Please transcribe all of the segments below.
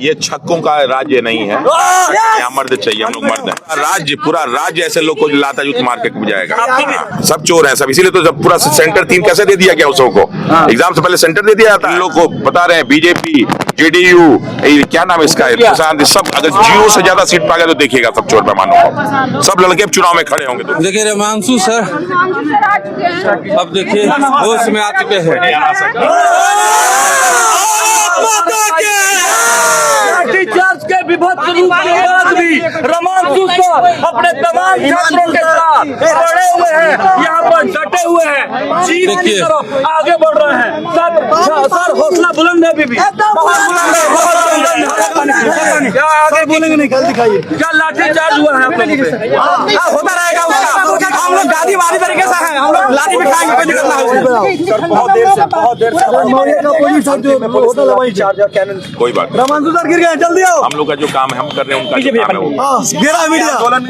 ये छक्कों का राज्य नहीं है, यहाँ मर्द चाहिए, हम लोग मर्द हैं। राज्य पूरा राज्य ऐसे लोग को लाता जूत मार के जाएगा। सब चोर हैं सब, इसीलिए तो जब पूरा सेंटर 3 कैसे दे दिया गया उसको, एग्जाम से पहले सेंटर दे दिया जाता है। इन लोग को बता रहे हैं बीजेपी JDU क्या नाम इसका है, सब अगर जियो से ज्यादा सीट पा गया तो देखिएगा सब चोर पैमानों को, सब लड़के चुनाव में खड़े होंगे। तो देखिए हिमांशु सर अब देखिए होश में आ चुके हैं। लाठीचार्ज के विभत्स रूप के बाद भी हिमांशु सर अपने तमाम छात्रों के साथ खड़े हुए हैं, यहाँ पर डटे हुए हैं, जीत की तरफ आगे बढ़ रहे हैं। सर हौसला बुलंद है, बीबी बहुत बुलंद है, बहुत बुलंद है। क्या आगे बोलेंगे, नहीं कल दिखाइए क्या लाठीचार्ज हुआ है आप लोगों पे? होता रहेगा उसका, हम लोग गादीवादी तरीके से हैं, हम लोग लाठी भी खाएंगे, कोई दिक्कत ना हो। बहुत देर से कोई बात नहीं, हिमांशु सर गिर गए, जल्दी आओ। हम लोग का जो काम है हम कर रहे हैं, उनका जो काम है वो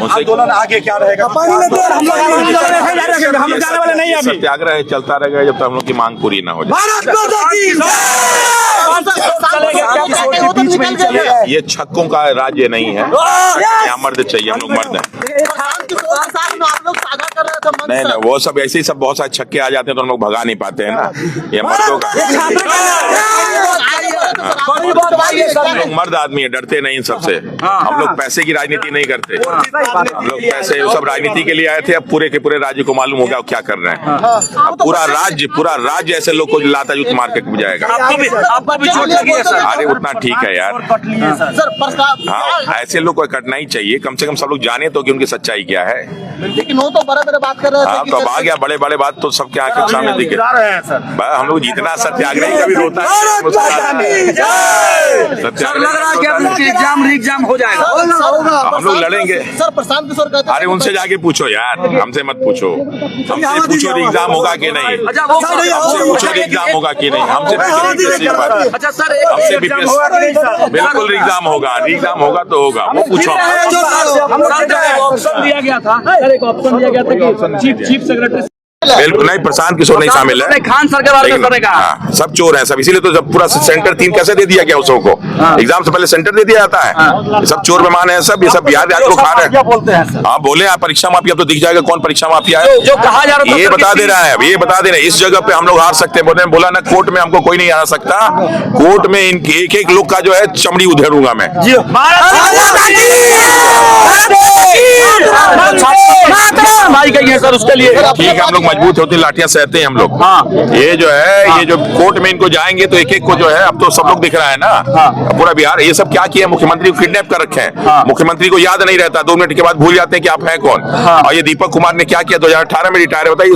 आंदोलन आगे क्या रहेगा? पानी में तो हम लोग जाने वाले नहीं हैं अभी। सत्याग्रह चलता रहेगा जब तक हम लोग की मांग पूरी ना हो जाए। ये छक्कों का राज्य नहीं है, यहाँ मर्द चाहिए, हम लोग मर्द हैं। नहीं नहीं, वो सब ऐसे ही सब बहुत सारे छक्के आ जाते हैं तो हम लोग भगा नहीं पाते हैं ना, ये मर्दों का। हम लोग मर्द आदमी है, डरते नहीं सबसे। हम लोग पैसे की राजनीति नहीं करते, हम लोग पैसे सब राजनीति के लिए आए थे। अब पूरे के पूरे राज्य को मालूम हो गया क्या कर रहे हैं। अब पूरा राज्य ऐसे लोग को लाता जूत मार के जाएगा। आपको भी चोट लगी है सर? अरे उतना ठीक है यार, हाँ ऐसे लोग को कटना ही चाहिए, कम से कम सब लोग जाने तो कि उनकी सच्चाई क्या है। लेकिन वो तो बड़े बात कर रहे थे। हाँ तो अब आ गया, बड़े बड़े बात तो सबके आंखों के सामने दिखे। हम लोग जितना सत्याग्रही कभी रोता है, सर लग रहा है कि एग्जाम हो जाएगा, हम लोग लड़ेंगे। सर प्रशांत किशोर कहते हैं, अरे उनसे जाके पूछो यार, हमसे मत पूछो। हमसे पूछो एग्जाम होगा कि नहीं, हमसे पूछो एग्जाम होगा कि नहीं, हमसे अच्छा सर हमसे बिल्कुल एग्जाम होगा तो होगा, वो पूछो। ऑप्शन दिया गया था, एक ऑप्शन दिया गया था कि चीफ सेक्रेटरी बिल्कुल नहीं, प्रशांत किशोर नहीं शामिल है। खान सर के बारे में हाँ, सब चोर हैं सब, इसीलिए तो जब पूरा सेंटर 3 कैसे दे दिया गया उसको, एग्जाम से पहले सेंटर दे दिया जाता है। सब चोर बेमान है सब, ये सब बिहार को खा रहे हैं। हाँ बोले आप परीक्षा माफिया, अब तो दिख जाएगा कौन परीक्षा माफिया है, जो कहा जा रहा है ये बता दे रहा है। ये बता दे रहे हैं इस जगह पे हम लोग हार सकते हैं। बोला ना कोर्ट में हमको कोई नहीं आ सकता, कोर्ट में इनके एक लोग का जो है चमड़ी उधेड़ूंगा मैं। सर उसके लिए ठीक है, हम लोग मजबूत होते, लाठियां सहते हैं हम लोग। ये जो है, ये जो कोर्ट में इनको जाएंगे तो एक एक को जो है, अब तो सब लोग दिख रहा है ना, पूरा बिहार। ये सब क्या किया, मुख्यमंत्री को किडनैप कर रखे हैं। मुख्यमंत्री को याद नहीं रहता, 2 मिनट के बाद भूल जाते हैं कि आप हैं कौन। और ये दीपक कुमार ने क्या किया, 2018 में रिटायर होता है,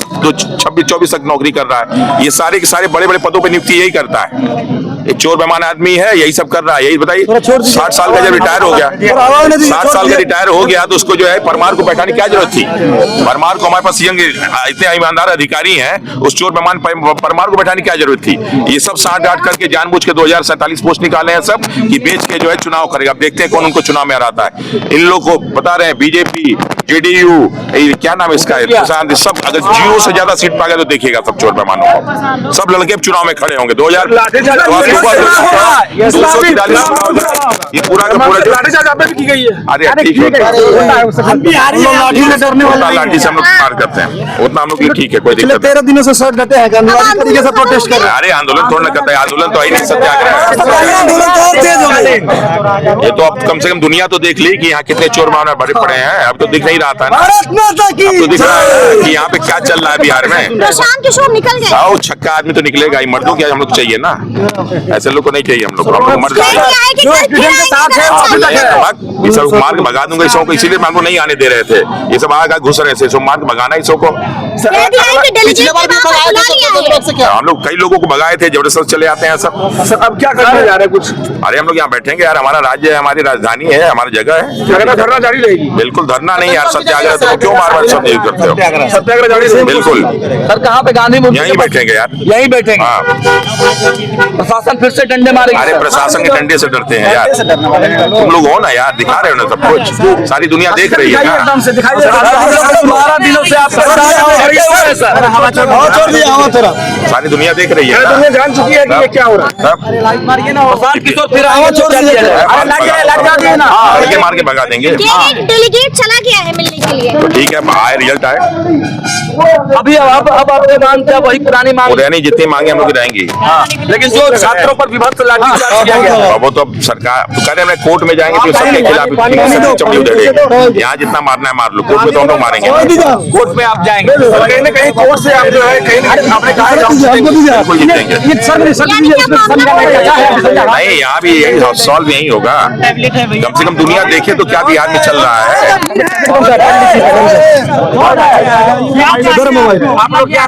26-24 तक नौकरी कर रहा है। ये सारे के सारे बड़े बड़े पदों पर नियुक्ति यही करता है। एक चोर बेमान आदमी है, यही सब कर रहा है। यही बताइए 60 साल का जब रिटायर हो गया, 60 साल का रिटायर हो गया तो उसको जो है परमार को बैठाने की क्या जरूरत थी। परमार को हमारे पास इतने ईमानदार अधिकारी हैं, उस चोर बेमान परमार को बैठाने की क्या जरूरत थी। ये सब साठ गांठ करके जानबूझ के 2047 पोस्ट निकाले हैं सब, कि बेच के जो है चुनाव करेगा। अब देखते हैं कौन उनको चुनाव में हराता है। इन लोग को बता रहे हैं बीजेपी JDU क्या नाम इसका है, सब अगर जियो से ज्यादा सीट पा गया तो देखिएगा सब चोर पैमानों को, सब लड़के चुनाव में खड़े होंगे। 243 ये पूरा का पूरा की गई है। अरे ठीक है, लाठी से हम लोग पार करते हैं, उतना हम लोग ठीक है, कोई दिक्कत नहीं। 13 दिनों से सर डटे हैं, गांधीवादी तरीके से प्रोटेस्ट कर रहे हैं। अरे आंदोलन थोड़ा ना करता है, आंदोलन तो आई नहीं, सत्याग्रह। ये तो अब कम से कम दुनिया तो देख ली कि यहाँ कितने चोर मामले भरे पड़े हैं। अब तो दिख नहीं रहा था ना, अब तो दिख रहा है कि यहाँ पे क्या चल रहा है बिहार में। प्रशांत किशोर निकल गए। आओ छक्का आदमी तो निकलेगा ही, मर्दों क्या हम लोग चाहिए ना, ऐसे लोग को नहीं चाहिए हम लोग मर्द। ये सब मार के भगा दूंगा इसको, इसीलिए हम लोग नहीं आने दे रहे थे। ये सब आगे घुस रहे थे, सब मार के भगाना इसको। हम लोग कई लोगों को भगाए थे, जबरदस्त चले आते हैं सब। अब क्या करने जा रहे हैं कुछ? अरे हम लोग यहाँ बैठेंगे यार, हमारा राज्य है, हमारी राजधानी है, हमारी जगह है। धरना जारी रहेगी? बिल्कुल धरना नहीं यार, सत्याग्रह तो क्यों बार बार सब यूज करते हो। सत्याग्रह जारी रहेगी बिल्कुल। सर कहाँ पे? गांधी मूर्ति यहीं बैठेंगे यार, यहीं बैठेंगे। हाँ प्रशासन फिर से डंडे मारेगा। अरे प्रशासन के डंडे से डरते हैं यार, तुम लोग हो ना यार, दिखा रहे हो ना सब कुछ, सारी दुनिया देख रही है ना। 12 दिनों से आपके साथ लगे हुए हैं सर। सारी दुनिया देख रही है ना। जान चुकी है कि ये क्या हो रहा है। प्रशांत किशोर फिर आगे तो क्या किया जाए? लड़के मार के भगा देंगे। एक डेलीगेट चला गया है मिलने के लिए। तो ठीक है, आए रिजल्ट आए, अभी अब आपके मांग क्या वही पुरानी मांग? वो नहीं जितनी मांगे हम लोग रहेंगी। लेकिन जो छात्रों पर विभत्स लाठीचार्ज किया गया, वो तो सरकार तो कह रहे हैं कोर्ट में जाएंगे तो सबके खिलाफ चमड़ी उधेड़ेगी। यहाँ जितना मारना है मार लो, कोर्ट में तो हम लोग मारेंगे। कोर्ट में आप जाएंगे कहीं ना कहीं कोर्ट से आप जो है कहीं ना कहीं आपने कहा बिल्कुल जीतेंगे। नहीं, यहाँ भी यही सॉल्व यही होगा। कम से कम दुनिया देखे तो क्या बिहार में चल रहा है। आप लोग क्या